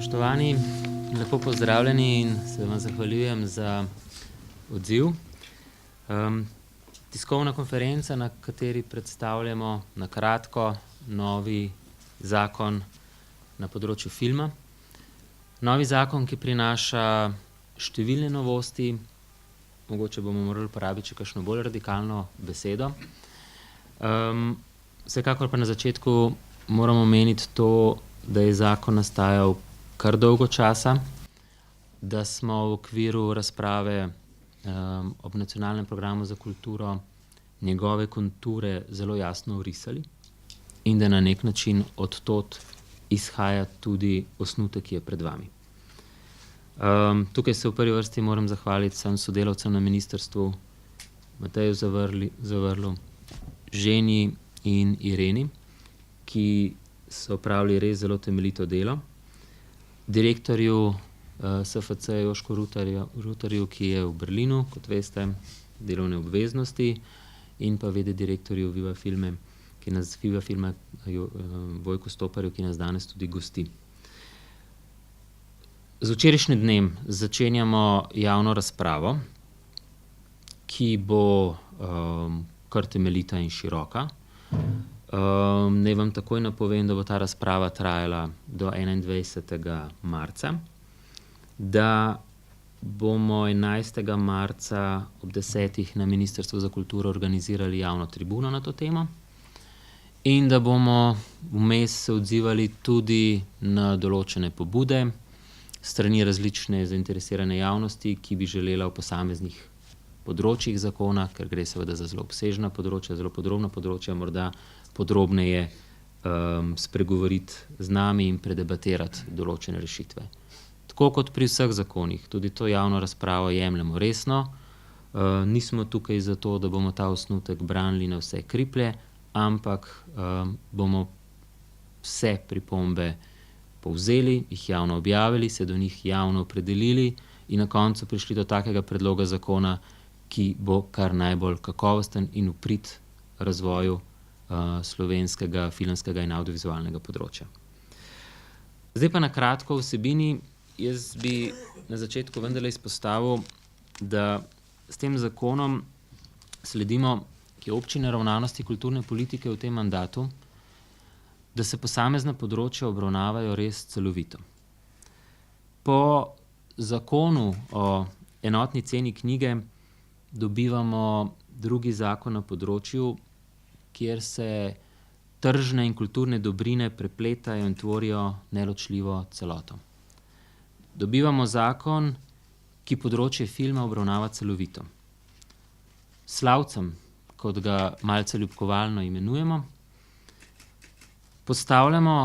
Spoštovani, lepo pozdravljeni in se vam zahvaljujem za odziv. Tiskovna konferenca, na kateri predstavljamo na kratko novi zakon na področju filma. Novi zakon, ki prinaša številne novosti, mogoče bomo morali uporabiti še kakšno bolj radikalno besedo. Vsekakor pa na začetku moramo omeniti to, da je zakon nastajal kar dolgo časa, da smo v okviru razprave ob nacionalnem programu za kulturo njegove konture zelo jasno orisali in da na nek način od tod izhaja tudi osnutek, ki je pred vami. Tukaj se v prvi vrsti moram zahvaliti vsem sodelavcem na ministrstvu, Mateju Zavrlu, Ženi in Ireni, ki so opravili res zelo temeljito delo. Direktorju SFC Jožku Rutarju, ki je v Berlinu, kot veste, delovne obveznosti, in pa v.d. direktorju Viva Filma Vojku Stoparju, ki nas danes tudi gosti. Z včerajšnjim dnem začenjamo javno razpravo, ki bo kar temeljita in široka. Naj vam takoj napovem, da bo ta razprava trajala do 21. marca, da bomo 11. marca ob 10. na Ministrstvu za kulturo organizirali javno tribuno na to temo in da bomo vmes se odzivali tudi na določene pobude strani različne zainteresirane javnosti, ki bi želela v posameznih področjih zakona, ker gre seveda za zelo obsežna področja, zelo podrobna področja, morda podrobneje spregovoriti z nami in predebatirati določene rešitve. Tako kot pri vseh zakonih, tudi to javno razpravo jemljemo resno. Nismo tukaj zato, da bomo ta osnutek branili na vse kriplje, ampak bomo vse pripombe povzeli, jih javno objavili, se do njih javno opredelili in na koncu prišli do takega predloga zakona, ki bo kar najbolj kakovosten in v prid razvoju slovenskega filmskega in avdiovizualnega področja. Zdaj pa na kratko vsebini. Jaz bi na začetku vendarle izpostavil, da s tem zakonom sledimo k opći naravnanosti kulturne politike v tem mandatu, da se posamezna področja obravnavajo res celovito. Po zakonu o enotni ceni knjige dobivamo drugi zakon na področju, kjer se tržne in kulturne dobrine prepletajo in tvorijo neločljivo celoto. Dobivamo zakon, ki področje filma obravnava celovito. Slavcem, kot ga malce ljubkovalno imenujemo, postavljamo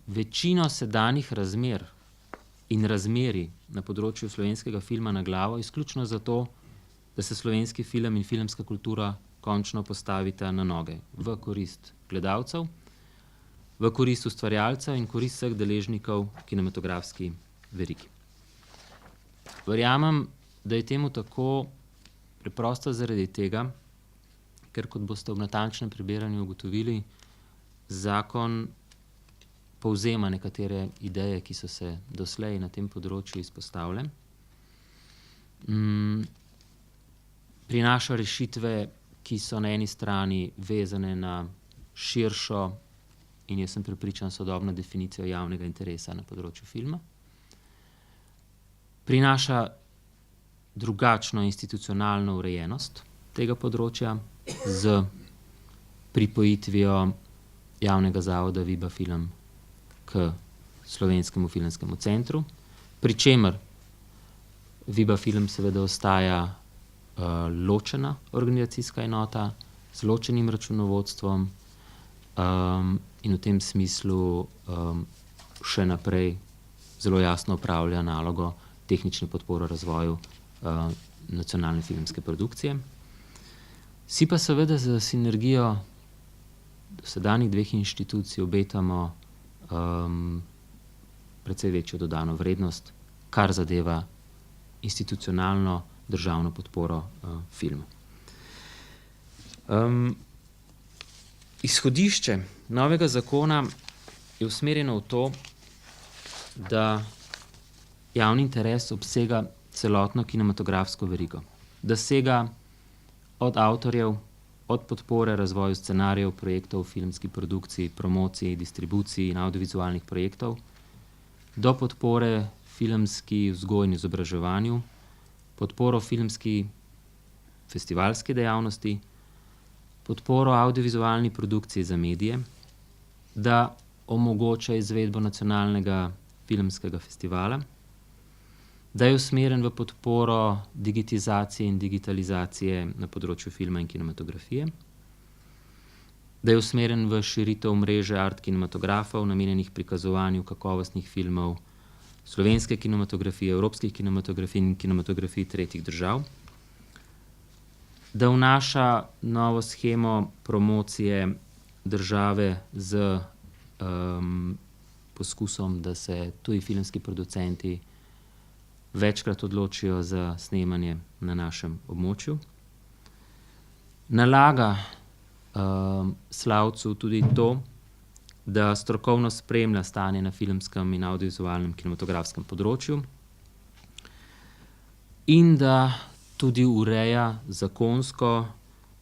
večino sedanjih razmer in razmerij na področju slovenskega filma na glavo, izključno zato, da se slovenski film in filmska kultura končno postavita na noge v korist gledalcev, v korist ustvarjalcev in korist vseh deležnikov kinematografski verigi. Verjamem, da je temu tako preprosto zaradi tega, ker kot boste ob natančnem prebiranju ugotovili, zakon povzema nekatere ideje, ki so se doslej na tem področju izpostavile. Prinaša rešitve, ki so na eni strani vezane na širšo in jaz sem prepričan sodobno definicijo javnega interesa na področju filma. Prinaša drugačno institucionalno urejenost tega področja z pripojitvijo javnega zavoda Viba Film k Slovenskemu filmskemu centru, pri čemer Viba Film seveda ostaja ločena organizacijska enota z ločenim računovodstvom in v tem smislu še naprej zelo jasno opravlja nalogo tehnične podpore razvoju nacionalne filmske produkcije. Si pa seveda za sinergijo dosedanjih dveh inštitucij obetamo precej večjo dodano vrednost, kar zadeva institucionalno državno podporo filmu. Izhodišče novega zakona je usmerjeno v to, da javni interes obsega celotno kinematografsko verigo. Da sega od avtorjev, od podpore razvoju scenarijev, projektov, filmski produkciji, promociji, distribuciji in audiovizualnih projektov, do podpore filmski vzgoji in izobraževanju, podporo filmski festivalski dejavnosti, podporo audiovizualni produkciji za medije, da omogoča izvedbo nacionalnega filmskega festivala, da je usmerjen v podporo digitizacije in digitalizacije na področju filma in kinematografije, da je usmerjen v širitev mreže art kinematografov, namenjenih prikazovanju kakovostnih filmov slovenske kinematografije, evropskih kinematografij in kinematografij tretjih držav, da vnaša novo shemo promocije države z poskusom, da se tuji filmski producenti večkrat odločijo za snemanje na našem območju. Nalaga Slavcu tudi to, da strokovno spremlja stanje na filmskem in audiovizualnem kinematografskem področju in da tudi ureja zakonsko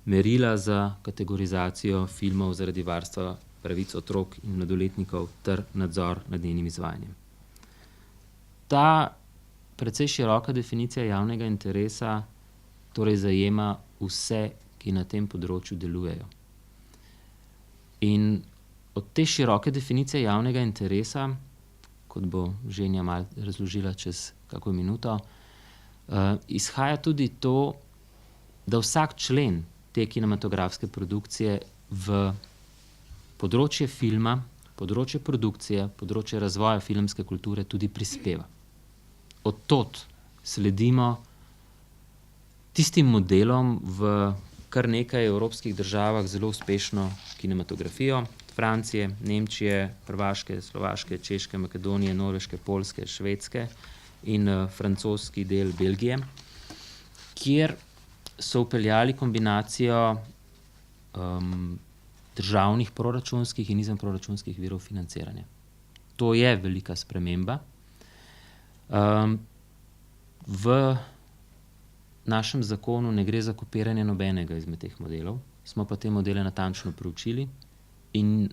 merila za kategorizacijo filmov zaradi varstva pravic otrok in mladoletnikov ter nadzor nad njenim izvajanjem. Ta precej široka definicija javnega interesa torej zajema vse, ki na tem področju delujejo. In od te široke definicije javnega interesa, kot bo Ženja malo razložila čez kako minuto, izhaja tudi to, da vsak člen te kinematografske produkcije v področje filma, področje produkcije, področje razvoja filmske kulture tudi prispeva. Od tod sledimo tistim modelom v kar nekaj evropskih državah zelo uspešno kinematografijo, Francije, Nemčije, Hrvaške, Slovaške, Češke, Makedonije, Norveške, Poljske, Švedske in francoski del Belgije, kjer so vpeljali kombinacijo državnih proračunskih in izvenproračunskih virov financiranja. To je velika sprememba. V našem zakonu ne gre za kopiranje nobenega izmed teh modelov, smo pa te modele natančno proučili in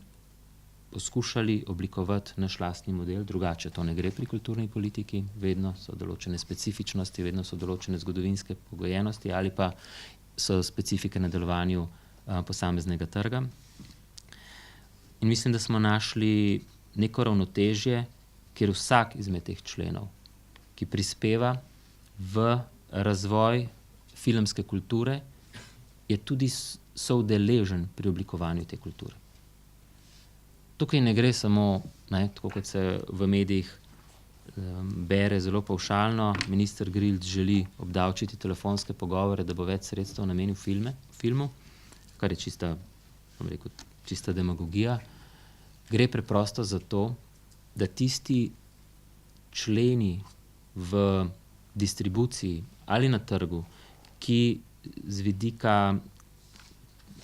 poskušali oblikovati naš lastni model, drugače to ne gre pri kulturni politiki, vedno so določene specifičnosti, vedno so določene zgodovinske pogojenosti ali pa so specifike na delovanju posameznega trga. In mislim, da smo našli neko ravnotežje, kjer vsak izmed teh členov, ki prispeva v razvoj filmske kulture, je tudi soudeležen pri oblikovanju te kulture. Tukaj ne gre samo, tako kot se v medijih bere zelo pavšalno, minister Grilt želi obdavčiti telefonske pogovore, da bo več sredstev namenil filmu, kar je čista demagogija. Gre preprosto za to, da tisti členi v distribuciji ali na trgu, ki z vidika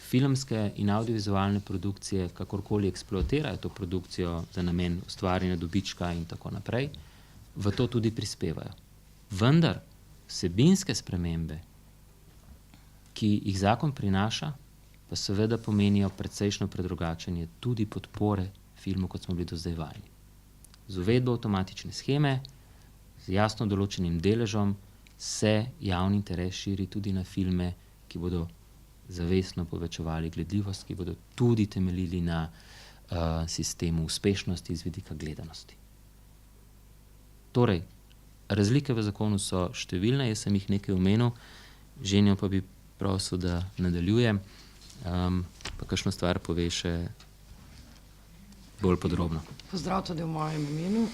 filmske in audiovizualne produkcije kakorkoli eksploatirajo to produkcijo za namen ustvarjanja dobička in tako naprej, v to tudi prispevajo. Vendar vsebinske spremembe, ki jih zakon prinaša, pa seveda pomenijo precejšnjo predrugačenje tudi podpore filmu, kot smo bili do zdaj vajeni. Z uvedbo avtomatične sheme, z jasno določenim deležom, se javni interes širi tudi na filme, ki bodo zavestno povečevali gledljivost, ki bodo tudi temeljili na sistemu uspešnosti z vidika gledanosti. Torej, razlike v zakonu so številne, jaz sem jih nekaj omenil, Ženjo pa bi prosil, da nadaljuje, pa kakšno stvar pove še bolj podrobno. Pozdrav tudi v mojem imenu.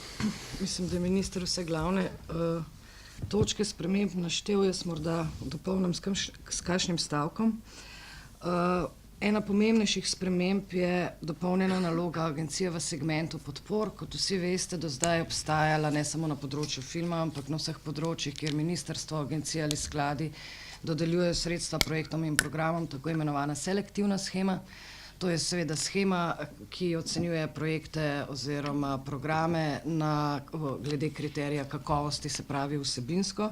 Mislim, da je minister vse glavne točke sprememb naštel, jaz morda dopolnim s kakšnim stavkom. Ena pomembnejših sprememb je dopolnjena naloga agencije v segmentu podpor. Kot vsi veste, do zdaj je obstajala ne samo na področju filma, ampak na vseh področjih, kjer ministrstvo, agencije ali skladi dodeljujejo sredstva projektom in programom, tako imenovana selektivna shema. To je seveda shema, ki ocenjuje projekte oziroma programe glede kriterija kakovosti, se pravi vsebinsko.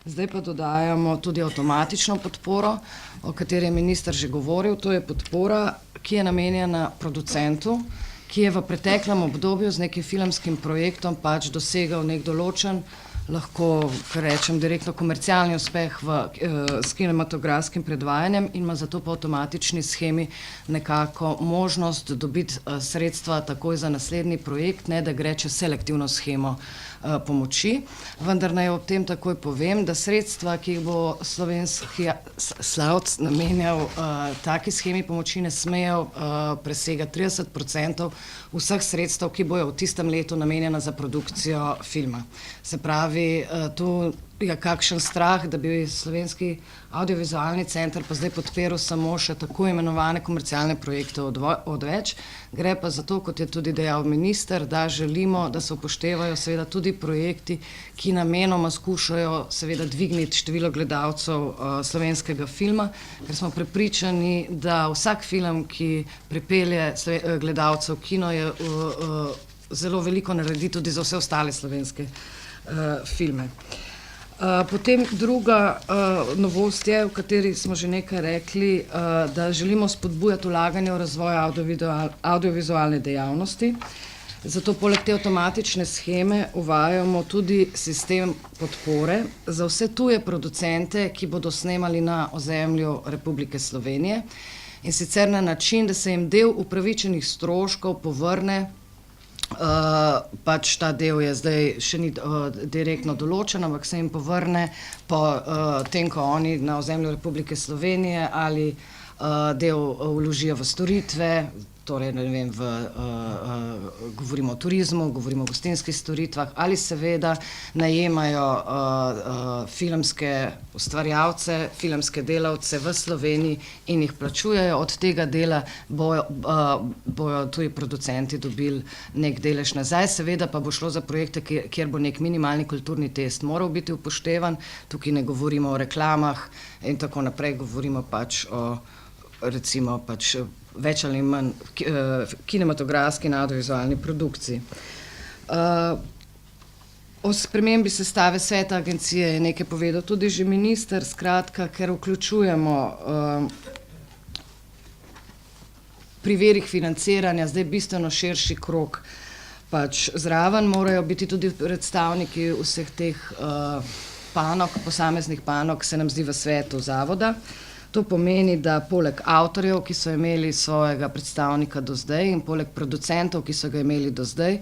Zdaj pa dodajamo tudi avtomatično podporo, o kateri je minister že govoril. To je podpora, ki je namenjena producentu, ki je v preteklem obdobju z nekim filmskim projektom pač dosegal nek določen, lahko rečem direktno komercialni uspeh s kinematografskim predvajanjem in ima zato po avtomatični shemi nekako možnost dobiti sredstva takoj za naslednji projekt, ne da gre čez selektivno shemo pomoči. Vendar naj ob tem takoj povem, da sredstva, ki jih bo slovenski slavc namenjal taki shemi pomoči, ne smejo presegati 30% vseh sredstev, ki bojo v tistem letu namenjena za produkcijo filma. Se pravi, tu je kakšen strah, da bi Slovenski audiovizualni center pa zdaj podpiral samo še tako imenovane komercialne projekte odveč. Gre pa za to, kot je tudi dejal minister, da želimo, da se upoštevajo seveda tudi projekti, ki namenoma skušajo seveda dvigniti število gledalcev slovenskega filma, ker smo prepričani, da vsak film, ki pripelje gledalcev v kino, je zelo veliko naredi tudi za vse ostale slovenske filme. Potem druga novost je, o kateri smo že nekaj rekli, da želimo spodbujati vlaganje v razvoj audiovizualne dejavnosti. Zato poleg te avtomatične sheme uvajamo tudi sistem podpore za vse tuje producente, ki bodo snemali na ozemlju Republike Slovenije, in sicer na način, da se jim del upravičenih stroškov povrne. Pač ta del je zdaj še ni direktno določen, ampak se jim povrne po tem, ko oni na ozemlju Republike Slovenije ali del vložijo v storitve, torej ne vem, govorimo o turizmu, govorimo o gostinskih storitvah, ali seveda najemajo filmske ustvarjalce, filmske delavce v Sloveniji in jih plačujejo. Od tega dela bojo tuji producenti dobili nek delež nazaj, seveda pa bo šlo za projekte, kjer bo nek minimalni kulturni test moral biti upoštevan. Tukaj ne govorimo o reklamah in tako naprej, govorimo pač o recimo pač več ali manj kinematografski in audiovizualni produkciji. O spremembi sestave sveta agencije je nekaj povedal tudi že minister, skratka, ker vključujemo pri virih financiranja zdaj bistveno širši krog, pač zraven morajo biti tudi predstavniki vseh teh panog, posameznih panog, se nam zdi v svetu zavoda. To pomeni, da poleg avtorjev, ki so imeli svojega predstavnika do zdaj, in poleg producentov, ki so ga imeli do zdaj,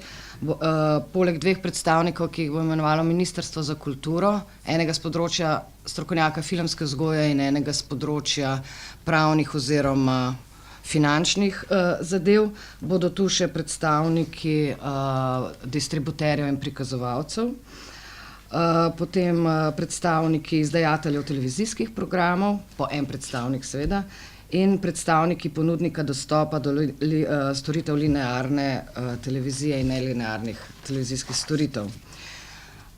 poleg dveh predstavnikov, ki jih bo imenovalo Ministrstvo za kulturo, enega z področja strokovnjaka filmske vzgoje in enega z področja pravnih oziroma finančnih zadev, bodo tu še predstavniki distributerjev in prikazovalcev. Potem predstavniki izdajateljev televizijskih programov, po en predstavnik seveda, in predstavniki ponudnika dostopa do storitev linearne televizije in nelinearnih televizijskih storitev.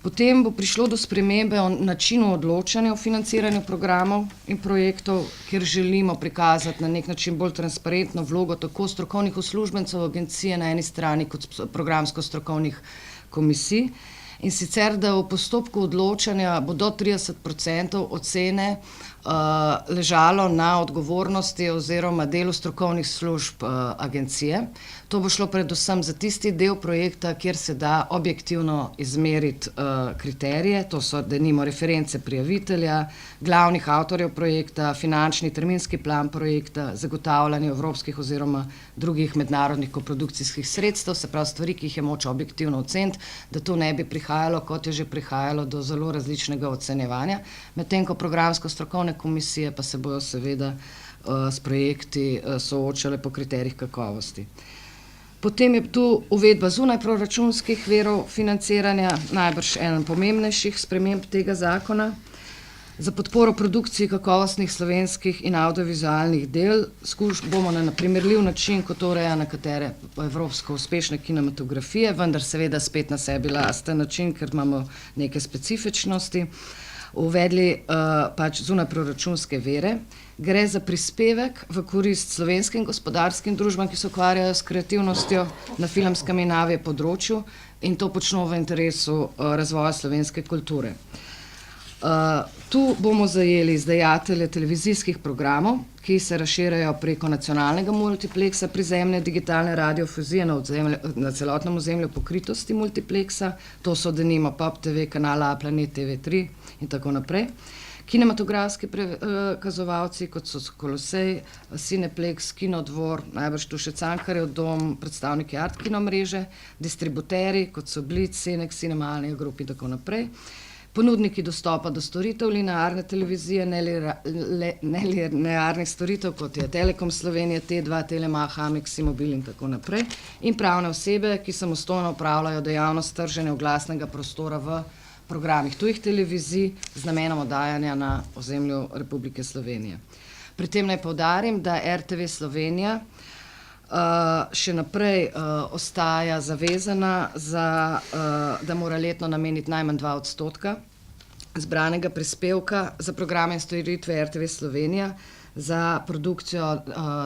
Potem bo prišlo do spremembe o načinu odločanja o financiranju programov in projektov, kjer želimo prikazati na nek način bolj transparentno vlogo tako strokovnih uslužbencev agencije na eni strani kot programsko-strokovnih komisij. In sicer, da v postopku odločanja bo do 30% ocene ležalo na odgovornosti oziroma delu strokovnih služb agencije. To bo šlo predvsem za tisti del projekta, kjer se da objektivno izmeriti kriterije, to so denimo reference prijavitelja, glavnih avtorjev projekta, finančni terminski plan projekta, zagotavljanje evropskih oziroma drugih mednarodnih koprodukcijskih sredstev, se pravi stvari, ki jih je moč objektivno oceniti, da to ne bi prihajalo, kot je že prihajalo, do zelo različnega ocenjevanja, medtem ko programsko-strokovne komisije pa se bojo seveda s projekti soočale po kriterijih kakovosti. Potem je tu uvedba zunaj proračunskih virov financiranja, najbrž eden pomembnejših sprememb tega zakona. Za podporo produkciji kakovostnih slovenskih in audiovizualnih del bomo na primerljiv način, kot to ureja nekatere evropsko uspešne kinematografije, vendar seveda spet na sebi lasten način, ker imamo neke specifičnosti. uvedli pač zunajproračunske vire. Gre za prispevek v korist slovenskim gospodarskim družbam, ki se ukvarjajo s kreativnostjo na filmskem in AV področju in to počno v interesu razvoja slovenske kulture. Tu bomo zajeli izdajatelje televizijskih programov, ki se razširjajo preko nacionalnega multipleksa prizemne digitalne radiofuzije na celotnem ozemlju pokritosti multipleksa. To so denimo Pop TV, kanal A, Planet TV3 in tako naprej. Kinematografski prikazovalci, kot so Kolosej, Cineplex, Kinodvor, najbrž tu še Cankarjev dom, predstavniki Art Kino mreže, distributeri, kot so Blitz, Senex, Cinema, Alnija Group in tako naprej. Ponudniki dostopa do storitev linearne televizije, nelinearnih storitev, kot je Telekom Slovenije, T2, Telemach, Amex, Mobil in tako naprej. In pravne osebe, ki samostojno opravljajo dejavnost trženja oglasnega prostora v programih tujih televizij z namenom oddajanja na ozemlju Republike Slovenije. Pri tem naj poudarim, da RTV Slovenija še naprej ostaja zavezana, da mora letno nameniti najmanj 2% zbranega prispevka za programe in storitve RTV Slovenija za produkcijo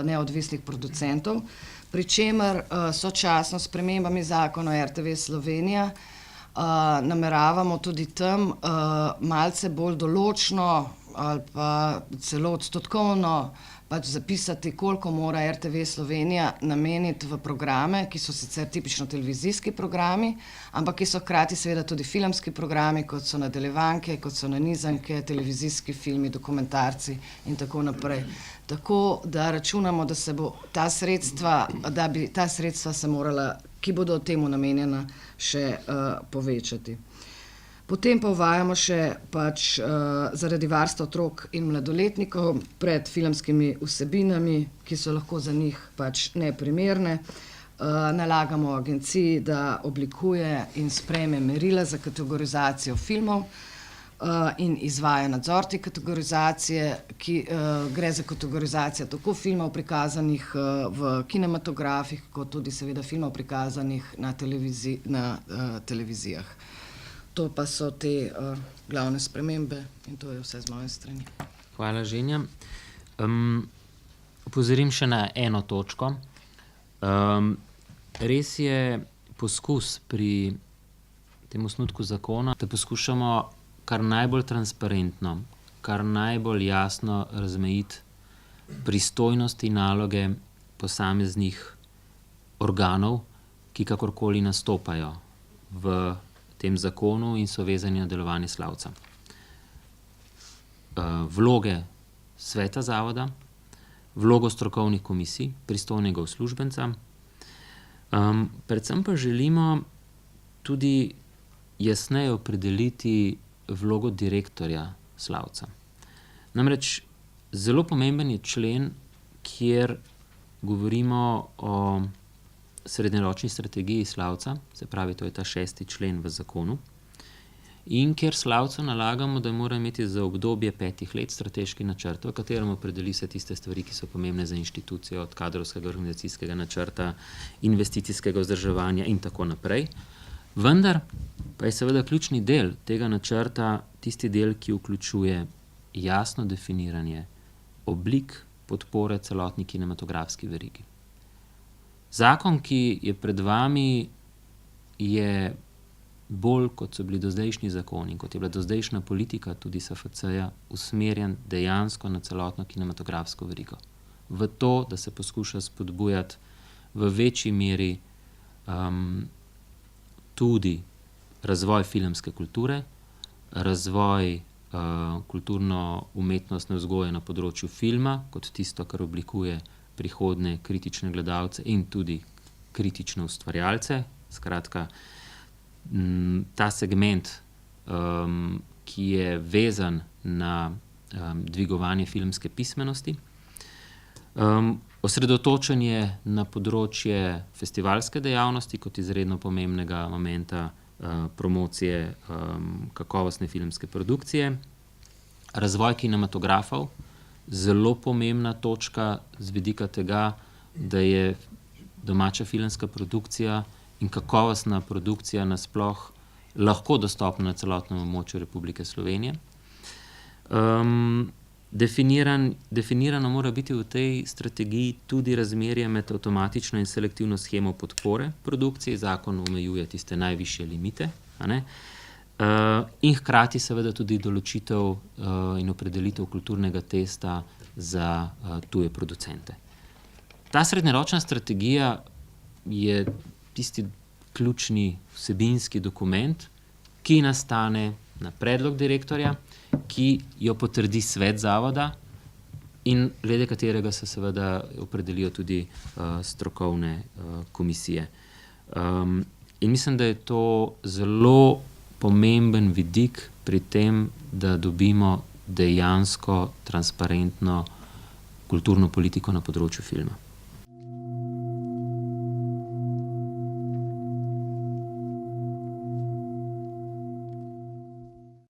neodvisnih producentov, pri čemer sočasno s spremembami zakona o RTV Slovenija nameravamo tudi tam malce bolj določno ali pa celo odstotkovno pač zapisati, koliko mora RTV Slovenija nameniti v programe, ki so sicer tipično televizijski programi, ampak ki so hkrati seveda tudi filmski programi, kot so nadaljevanke, kot so nanizanke, televizijski filmi, dokumentarci in tako naprej. Tako da računamo, da se bo ta sredstva, da bi ta sredstva se morala, ki bodo temu namenjena, še povečati. Potem pa uvajamo še pač zaradi varstva otrok in mladoletnikov pred filmskimi vsebinami, ki so lahko za njih pač neprimerne. Nalagamo agenciji, da oblikuje in sprejme merila za kategorizacijo filmov in izvaja nadzor te kategorizacije, gre za kategorizacijo tako filmov prikazanih v kinematografih, kot tudi seveda filmov prikazanih na televizijah. To pa so te glavne spremembe in to je vse z moje strani. Hvala, Ženja. Opozorim še na eno točko. Res je poskus pri tem osnutku zakona, da poskušamo kar najbolj transparentno, kar najbolj jasno razmejiti pristojnosti in naloge posameznih organov, ki kakorkoli nastopajo v tem zakonu in so vezani na delovanje Slavca. Vloge sveta zavoda, vlogo strokovnih komisij, pristojnega uslužbenca. Predvsem pa želimo tudi jasneje opredeliti vlogo direktorja Slavca. Namreč zelo pomemben je člen, kjer govorimo o srednjeročni strategiji Slavca, se pravi, to je ta 6. člen v zakonu, in kjer Slavcu nalagamo, da mora imeti za obdobje 5 let strateški načrt, v katerem opredeli se tiste stvari, ki so pomembne za inštitucijo, od kadrovskega organizacijskega načrta, investicijskega vzdrževanja in tako naprej. Vendar pa je seveda ključni del tega načrta tisti del, ki vključuje jasno definiranje oblik podpore celotni kinematografski verigi. Zakon, ki je pred vami, je bolj, kot so bili dozdajšnji zakoni, kot je bila dozdajšnja politika tudi SFC-ja, usmerjen dejansko na celotno kinematografsko verigo. V to, da se poskuša spodbujati v večji meri tudi razvoj filmske kulture, razvoj kulturno-umetnostne vzgoje na področju filma, kot tisto, kar oblikuje prihodne kritične gledalce in tudi kritične ustvarjalce. Skratka, ta segment, ki je vezan na dvigovanje filmske pismenosti, osredotočenje na področje festivalske dejavnosti kot izredno pomembnega momenta promocije kakovostne filmske produkcije, razvoj kinematografov, zelo pomembna točka z vidika tega, da je domača filmska produkcija in kakovostna produkcija nasploh lahko dostopna na celotnem območju Republike Slovenije. Definirano mora biti v tej strategiji tudi razmerje med avtomatično in selektivno shemo podpore produkciji. Zakon omejuje tiste najvišje limite, a ne? In hkrati seveda tudi določitev in opredelitev kulturnega testa za tuje producente. Ta srednjeročna strategija je tisti ključni vsebinski dokument, ki nastane na predlog direktorja, ki jo potrdi svet zavoda in glede katerega se seveda opredelijo tudi strokovne komisije. In mislim, da je to zelo pomemben vidik pri tem, da dobimo dejansko transparentno kulturno politiko na področju filma.